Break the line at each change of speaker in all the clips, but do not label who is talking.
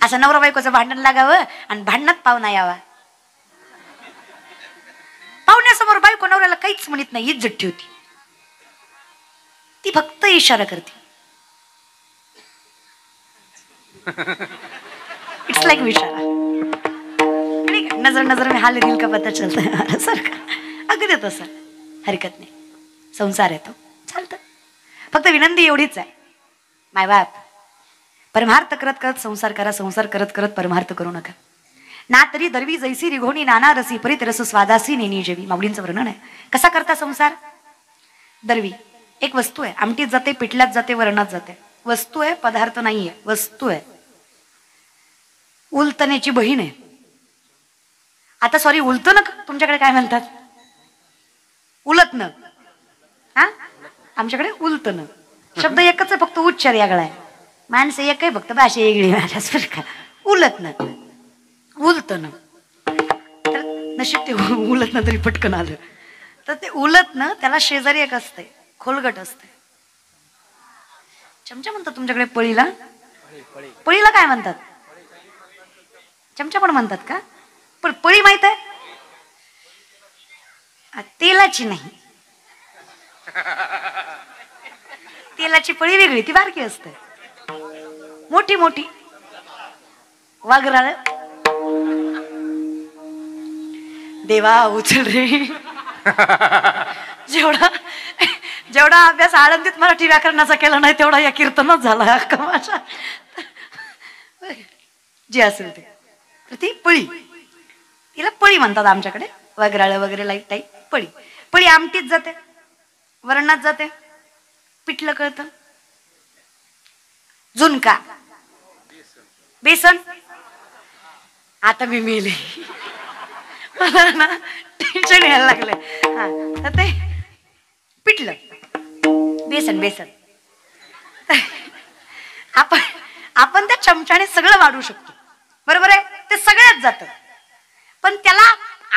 असं नवरा बायकोचं भांडण लागावं आणि भांडणात पाहुणा यावा. पाहुण्यासमोर बायको नवऱ्याला काहीच म्हणत नाही, इज्जत ठेवती. ती फक्त इशारा करते. इट्स लाइक इशारा. नजर नजर में हाल दिल का पता चलता है सर का. अगदी तसं, हरकत नाही. संसार आहे तो, चालतं. फक्त विनंती एवढीच आहे, मायबाप परमार्थ करत करत संसार करा. संसार करत करत परमार्थ करू नका. ना तरी दरवी जैसी रिघोणी नाना रसी परित रस स्वादासी नेनी जेवी. माऊलींचं वर्णन आहे. कसा करता संसार. दरवी एक वस्तू आहे, आमटीत जाते, पिठल्यात जाते, वरणात जाते. वस्तू आहे, पदार्थ नाहीये, वस्तू आहे. उलतण्याची बहीण आहे. आता सॉरी, उलतन तुमच्याकडे काय म्हणतात. उलतन. हा, आमच्याकडे उलतन शब्द एकच आहे, फक्त उच्चार वेगळा आहे. माणसं एक आहे, फक्त भाषा वेगळी. माझ्या उलतन उलतन. तर नशीब ते उलतन तरी पटकन आलं. तर ते उलतन त्याला शेजारी एक असते, खोलगट असते. चमचा म्हणतात तुमच्याकडे पळीला. पळीला काय म्हणतात. चमचा पण म्हणतात का. पण पळी माहित आहे. तेलाची नाही, तेलाची पळी वेगळी, ती बारकी असते. मोठी मोठी वाघराळ. देवा उचल रे. जेवढा जेवढा अभ्यास आळंदीत मराठी व्याकरणाचा केला नाही तेवढा या कीर्तनच झाला अख्खा माझा. जे असेल ते. तर ती पळी, तिला पळी म्हणतात आमच्याकडे. वगराळ वगैरे लाईट टाईप पळी. पळी आमटीत जाते, वरणात जाते, पिठलं कळतं. झुणका, बेसन. आता मी मेले, मला ना टेन्शन यायला लागले. हा, तर ते पिठलं, बेसन. बेसन आपण त्या चमच्याने सगळं वाढू शकतो, बरोबर आहे. ते सगळ्यात जातं. पण त्याला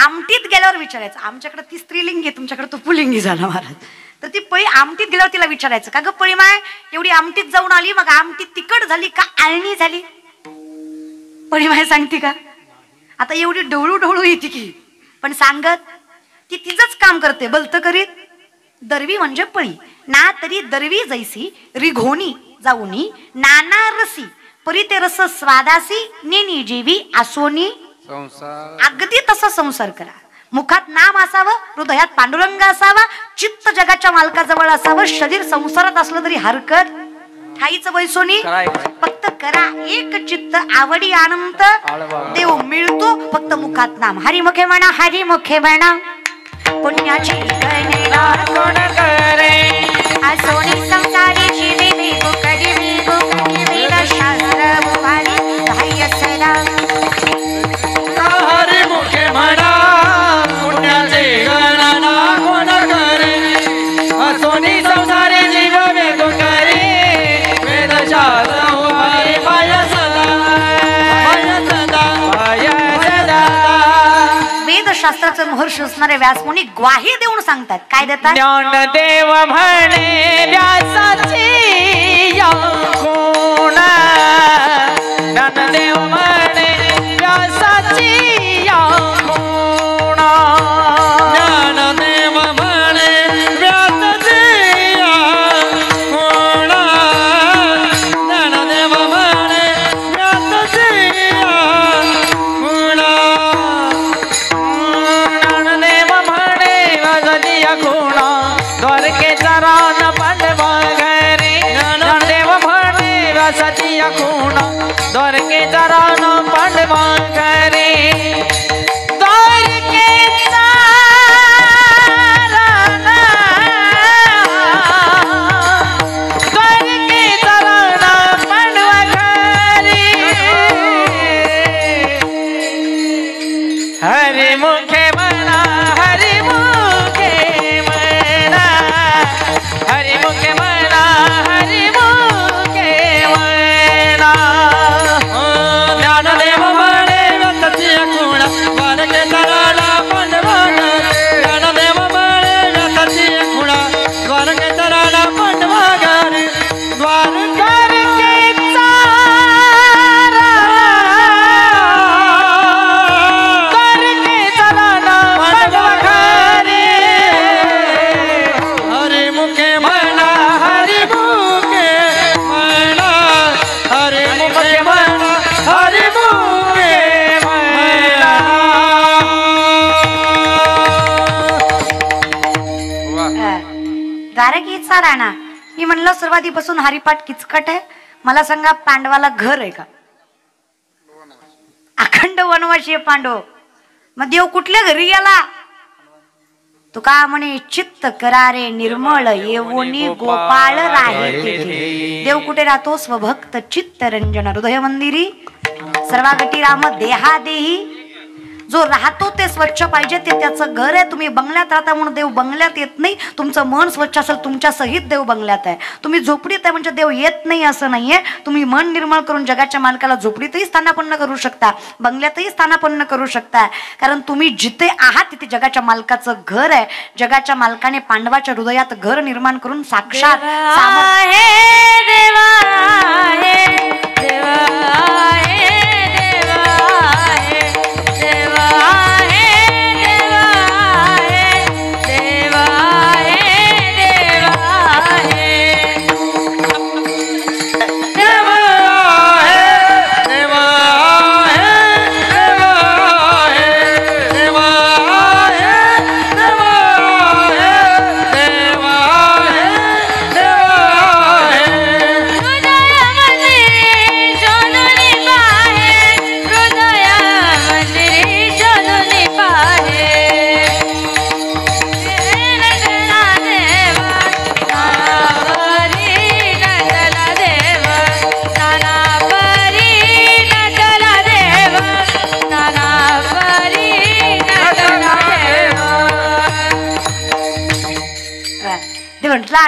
आमटीत गेल्यावर विचारायचं. आमच्याकडे ती स्त्रीलिंगी आहे, तुमच्याकडे तो पुलिंगी झाला महाराज. तर ती पळी आमटीत गेल्यावर तिला विचारायचं, का ग पळी माय एवढी आमटीत जाऊन आली, मग आमटीत तिखट झाली का आळणी झाली. पळी माय सांगते का. आता एवढी ढवळू ढवळू येते की, पण सांगत ती तिचंच काम करते, बलत करीत. दरवी म्हणजे पळी. ना तरी दरवी जैसी रिघोणी जाऊनी नाना रसी परिते रस स्वादासी नेनी जेवी आसोनी. अगदी तसा संसार करा. मुखात नाम असावं, हृदयात पांडुरंग असावा, चित्त जगाच्या मालकाजवळ असावं. शरीर संसारात असलं तरी हरकत ठाईचं वैसोनी. फक्त करा एक चित्त आवडी आनंद देव मिळतो. फक्त मुखात नाम. हरिमुखे म्हणा, हरिमुखे म्हणा. पुण्याची गणना कोण करे. आसोनी संसारीची देवी गुकडी मी गुकडी वेद शास्त्र मुखारी बाह्य सदा.
हरिमुखे म्हणा, पुण्याची गणना कोण करे. आसोनी संसारी जीव मी गुकडी वेद शास्त्र मुखारी बाह्य सदा. बाह्य सदा, बाह्य सदा.
वेदशास्त्राचे महर्षी असणारे व्यासमुनी ग्वाही देऊन सांगतात. काय देतात.
ज्ञानदेव म्हणे व्यासाची या कोण. ज्ञानदेव म्हणे व्यासाची या कोण. ज्ञानदेव म्हणे व्यासाची या कोण. ज्ञानदेव म्हणे व्यासाची या कोण. ज्ञानदेव म्हणे व्यासाची या कोण. द्वारकेचा रान पांडवा घरी. ज्ञानदेव म्हणे व्यासाची या कोण. द्वारकेचा रान पांडवा घरी. द्वारकेचा रान, द्वारकेचा रान पांडवा घरी. हरिमुखे म्हणा, हरिमुखे म्हणा. हरिमुखे म्हणा, हरिमुखे म्हणा.
राणा, मी म्हणलं सुरुवातीपासून हरिपाठ किचकट आहे, मला सांगा पांडवाला घर आहे का? अखंड वनवासी आहे पांडव, मग देव कुठल्या घरी गेला? तुका म्हणे चित्त करारे निर्मळ येवोनी गोपाळ राही तेथे. देव कुठे राहतो? स्वभक्त चित्त रंजन हृदय मंदिरी सर्वागती राम देहा देही. जो राहतो ते स्वच्छ पाहिजे, ते त्याचं घर आहे. तुम्ही बंगल्यात राहता म्हणून देव बंगल्यात येत नाही. तुमचं मन स्वच्छ असेल तुमच्या सहित देव बंगल्यात आहे. तुम्ही झोपडीत आहे म्हणजे देव येत नाही असं नाहीये. तुम्ही मन निर्मळ करून जगाच्या मालकाला झोपडीतही स्थानापन्न करू शकता, बंगल्यातही स्थानापन्न करू शकता. कारण तुम्ही जिथे आहात तिथे जगाच्या मालकाचं घर आहे. जगाच्या मालकाने पांडवाच्या हृदयात घर निर्माण करून साक्षात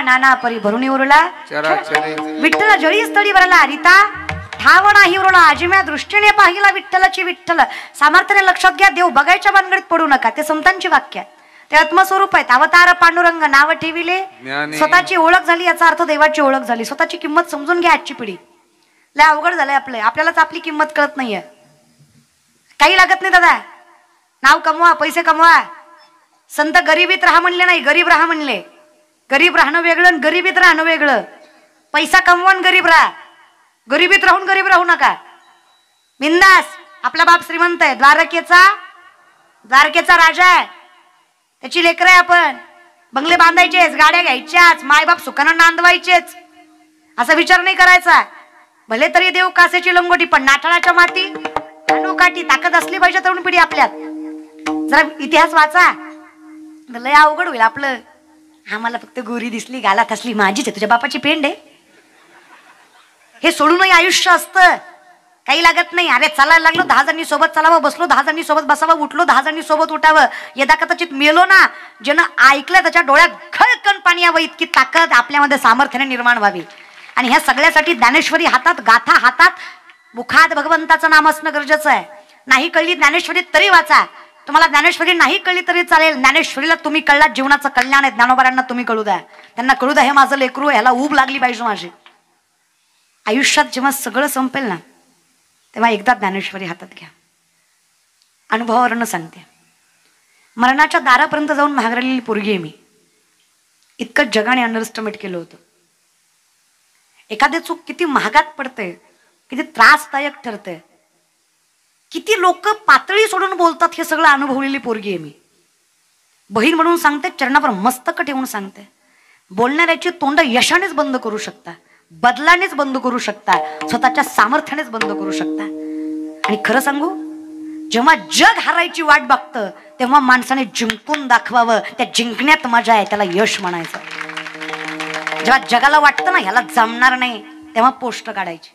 नाना परी भरून उरला विठ्ठल जळी स्थळी भरला हरिता ठाव नाही उरला आजिम्या दृष्टीने पाहिला विठ्ठलाची विठ्ठल. सामर्थ्याने लक्षात घ्या, देव बघायच्या भानगडीत पडू नका. ते संतांची वाक्य आहेत, ते आत्मस्वरूप आहेत. अवतार पांडुरंग नाव ठेविले, स्वतःची ओळख झाली याचा अर्थ देवाची ओळख झाली. स्वतःची किंमत समजून घ्या. आजची पिढी लय अवघड झालंय आपलं, आपल्यालाच आपली किंमत कळत नाहीये. काही लागत नाही दादा, नाव कमवा, पैसे कमवा. संत गरिबीत राहा म्हणले नाही, गरीब राहा म्हणले. गरीब राहणं वेगळं आणि गरिबीत राहणं वेगळं. पैसा कमवून गरीब राहा, गरिबीत राहून गरीब राहू नका. बिंदास. आपला बाप श्रीमंत आहे, द्वारकेचा राजा आहे, त्याची लेकरं आहे आपण. बंगले बांधायचेच, गाड्या घ्यायच्याच, मायबाप सुखानं नांदवायचेच, असा विचार नाही करायचा. भले तरी देव कासेची लंगोटी, पण नाठाळाच्या माती काठी ताकद असली पाहिजे तरुण पिढी आपल्यात. जरा इतिहास वाचा, लय अवघड होईल आपलं. आम्हाला फक्त गोरी दिसली, गालात असली, माझीच आहे, तुझ्या बापाची पेंड आहे, हे सोडूनही आयुष्य असतं. काही लागत नाही. अरे चालायला लागलो 10 जणी सोबत चालावं, बसलो 10 जणी सोबत बसावं, उठलो 10 जणी सोबत उठावं. यदा कदाचित मेलो ना, ज्यानं ऐकलं त्याच्या डोळ्यात खळकन पाणी यावं, इतकी ताकद आपल्यामध्ये सामर्थ्याने निर्माण व्हावी. आणि ह्या सगळ्यासाठी ज्ञानेश्वरी हातात, गाथा हातात, मुखात भगवंताचं नाम असणं गरजेचं आहे. नाही कळली ज्ञानेश्वरी तरी वाचा. तुम्हाला ज्ञानेश्वरी नाही कळली तरी चालेल. ज्ञानेश्वरीला तुम्ही कळला, जीवनाचं कल्याण आहे. ज्ञानोबारांना तुम्ही कळू द्या, त्यांना कळू द्या हे माझं लेकरू, ह्याला ऊब लागली पाहिजे माझी. आयुष्यात जेव्हा सगळं संपेल ना, तेव्हा एकदा ज्ञानेश्वरी हातात घ्या. अनुभवावरनं सांगते, मरणाच्या दारापर्यंत जाऊन महागरलेली पोरगी आहे मी. इतकं जगाने अंडरस्टिमेट केलं होतं. एखादी चूक किती महागात पडते, किती त्रासदायक ठरते, किती लोक पातळी सोडून बोलतात, हे सगळं अनुभवलेली पोरगी आहे मी. बहीण म्हणून सांगते, चरणावर मस्तक ठेवून सांगते. बोलणाऱ्याची तोंड यशानेच बंद करू शकता, बदलानेच बंद करू शकता, स्वतःच्या सामर्थ्यानेच बंद करू शकता. आणि खरं सांगू, जेव्हा जग हारायची वाट बघतं तेव्हा माणसाने जिंकून दाखवावं. त्या जिंकण्यात मजा आहे, त्याला यश म्हणायचं. जेव्हा जगाला वाटतं ना ह्याला जमणार नाही, तेव्हा पोस्ट काढायची,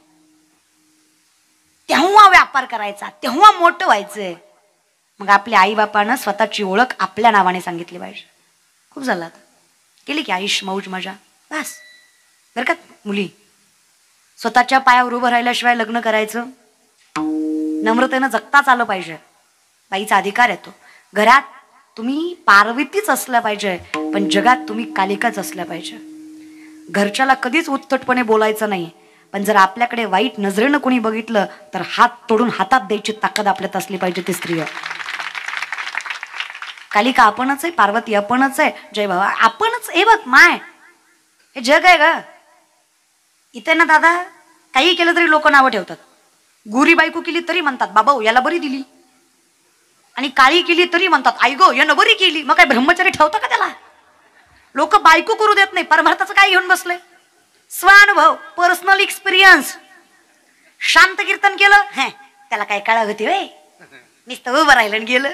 तेव्हा व्यापार करायचा, तेव्हा मोठं व्हायचंय. मग आपल्या आई बापानं स्वतःची ओळख आपल्या नावाने सांगितली पाहिजे. खूप झालं आता, केली की आयुष मौज मजा बस. बरं का मुली, स्वतःच्या पायावर उभं राहिल्याशिवाय लग्न करायचं नम्रतेनं जगताच आलं पाहिजे. बाईचा अधिकार आहे तो. घरात तुम्ही पार्वतीच असल्या पाहिजे, पण जगात तुम्ही कालिकाच असल्या पाहिजे. घरच्याला कधीच उत्तटपणे बोलायचं नाही, पण जर आपल्याकडे वाईट नजरेनं कोणी बघितलं तर हात तोडून हातात द्यायची ताकद आपल्यात असली पाहिजे. ती स्त्री कालिका आपणच आहे, पार्वती आपणच आहे, जय बाबा आपणच. हे बघ माय, हे जग आहे ग. इथे ना दादा, काही केलं तरी लोक नावं ठेवतात. गोरी बायको केली तरी म्हणतात बाबा याला बरी दिली, आणि काळी केली तरी म्हणतात आई गो यानं बरी केली. मग काय ब्रह्मचारी ठेवतं का त्याला? लोक बायको करू देत नाही. परमार्थाचं काय घेऊन बसले? स्वानुभव, पर्सनल एक्सपिरियन्स. शांत कीर्तन केलं, त्याला काय काळा होती वय, नुसतं उभं राहिलं गेलं.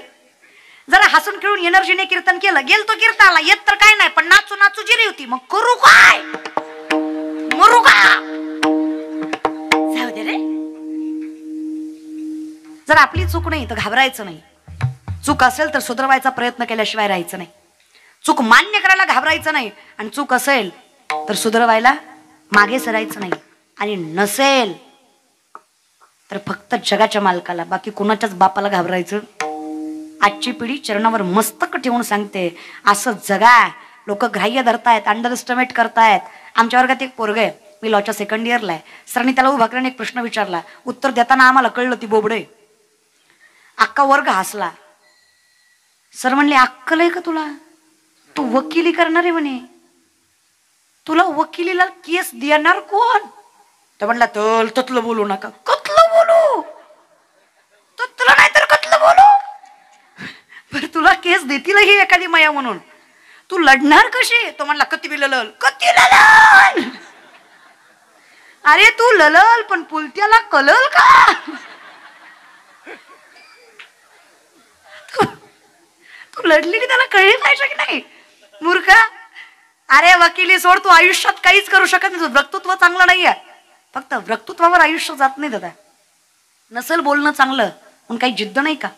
जरा हसून खेळून एनर्जीने कीर्तन केलं, गेल तो कीर्तनाला, येत तर काय नाही, पण नाचू नाचू जिरी होती. मग करू काय, मरू का? जाऊ दे रे. जर आपली चूक नाही तर घाबरायचं नाही. चूक असेल तर सुधारवायचा प्रयत्न केल्याशिवाय राहायचं नाही. चूक मान्य करायला घाबरायचं नाही, आणि चूक असेल तर सुधारवायला मागे सरायचं नाही. आणि नसेल तर फक्त जगाच्या मालकाला, बाकी कोणाच्याच बापाला घाबरायचं. आजची पिढी चरणावर मस्तक ठेवून सांगते, असं जगा. लोक ग्राह्य धरतायत, अंडर एस्टिमेट करतायत. आमच्या वर्गात एक पोरग आहे, मी लॉच्या सेकंड इयरला आहे. सरांनी त्याला उभा करून एक प्रश्न विचारला, उत्तर देताना आम्हाला कळलं ती बोबडे. अख्खा वर्ग हसला. सर म्हणले, अक्कल आहे का तुला? तू वकिली करणार आहे म्हणे, तुला वकिलीला केस देणार कोण? तर म्हणला, ततलं बोलू नका. कतलं बोलू? ततलं नाही तर कतलं बोलू? बरं, तुला केस देतील ही एखादी माया म्हणून, तू लढणार कशी? तो म्हणला, कती बी ललल. कती ललल? अरे तू ललल, पण पुलत्याला कलल का? तू लढली की त्याला कळली पाहिजे की नाही, मूर्खा. अरे वकिली सोड, तू आयुष्यात काहीच करू शकत नाही. तुझं वक्तृत्व चांगलं नाहीये. फक्त वक्तृत्वावर आयुष्य जात नाही दादा. नसेल बोलणं चांगलं पण काही जिद्द नाही का?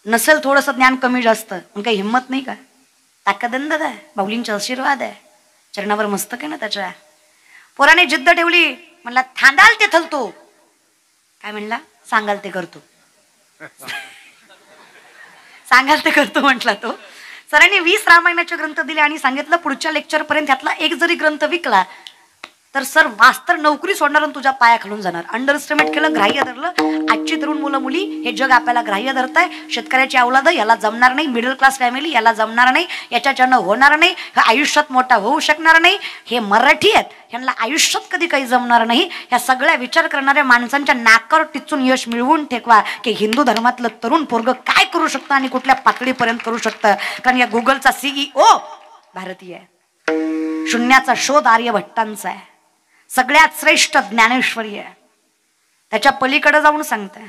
नसेल थोडंसं ज्ञान कमी जास्त पण काही हिंमत नाही का? ताकद आहे दादा, माऊलींचा आशीर्वाद आहे, चरणावर मस्तक आहे ना त्याच्या. पोराने जिद्द ठेवली, म्हणला थांडाल ते थलतो. काय म्हणला? सांगाल ते करतो. सांगाल ते करतो म्हटला तो. सरांनी 20 रामायणाचे ग्रंथ दिले आणि सांगितलं, पुढच्या लेक्चर पर्यंत ह्यातला एक जरी ग्रंथ विकला तर सर मास्तर नोकरी सोडणार आणि तुझ्या पाया खालून जाणार. अंडरस्टिमेट केलं, ग्राह्य धरलं. आजची तरुण मुलं मुली हे जग आपल्याला ग्राह्य धरताय. शेतकऱ्याची औलाद याला जमणार नाही, मिडल क्लास फॅमिली याला जमणार नाही, याच्याच्यानं होणार नाही, आयुष्यात मोठा होऊ शकणार नाही. हे मराठी आहेत, यांना आयुष्यात कधी काही जमणार नाही. ह्या सगळ्या विचार करणाऱ्या माणसांच्या नाकावर टिचून यश मिळवून ठेवा की हिंदू धर्मातलं तरुण पोरग काय करू शकतं आणि कुठल्या पातळीपर्यंत करू शकतं. कारण या गुगलचा CEO भारतीय आहे, शून्याचा शोध आर्यभट्टांचा आहे, सगळ्यात श्रेष्ठ ज्ञानेश्वरी आहे. त्याच्या पलीकडे जाऊन सांगते,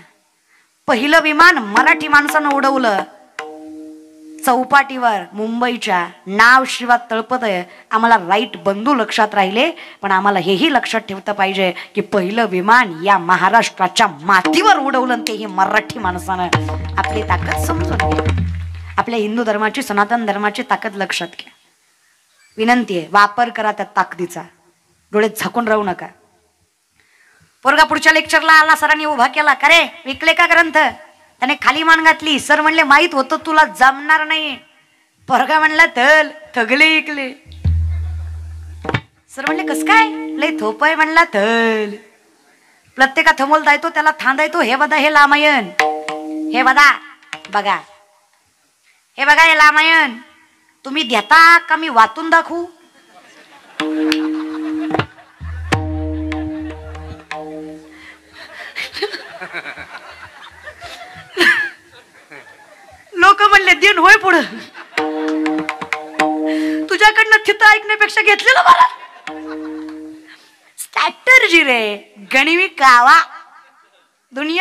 पहिलं विमान मराठी माणसानं उडवलं चौपाटीवर मुंबईच्या, नाव शिवात तळपत आहे. आम्हाला राईट बंधू लक्षात राहिले, पण आम्हाला हेही लक्षात ठेवतं पाहिजे की पहिलं विमान या महाराष्ट्राच्या मातीवर उडवलं, तेही मराठी माणसानं. आपली ताकद समजून घ्या, आपल्या हिंदू धर्माची, सनातन धर्माची ताकद लक्षात घ्या. विनंती आहे, वापर करा त्या ताकदीचा, डोळे झाकून राहू नका. पोरगा पुढच्या लेक्चरला आला, सरांनी उभा केला, का रे विकले का ग्रंथ? त्याने खाली मान घातली. सर म्हणले, माहित होतं तुला जमणार नाही. पोरगा म्हणला, तल थगले विकले. सर म्हणले, कस काय? लय थोपाय. म्हणला, तल प्रत्येका थमोलता येतो, त्याला थांदा येतो. हे बघा हे रामायण, हे बघा बघा, हे बघा हे रामायण. तुम्ही देता का मी वाचून दाखवू? लोक म्हणले, दिन होय पुढं. तुझ्याकडनं थित ऐकण्यापेक्षा घेतलेलं मला. स्ट्रॅटर्जी रे, गणिमी कावा दुनिया.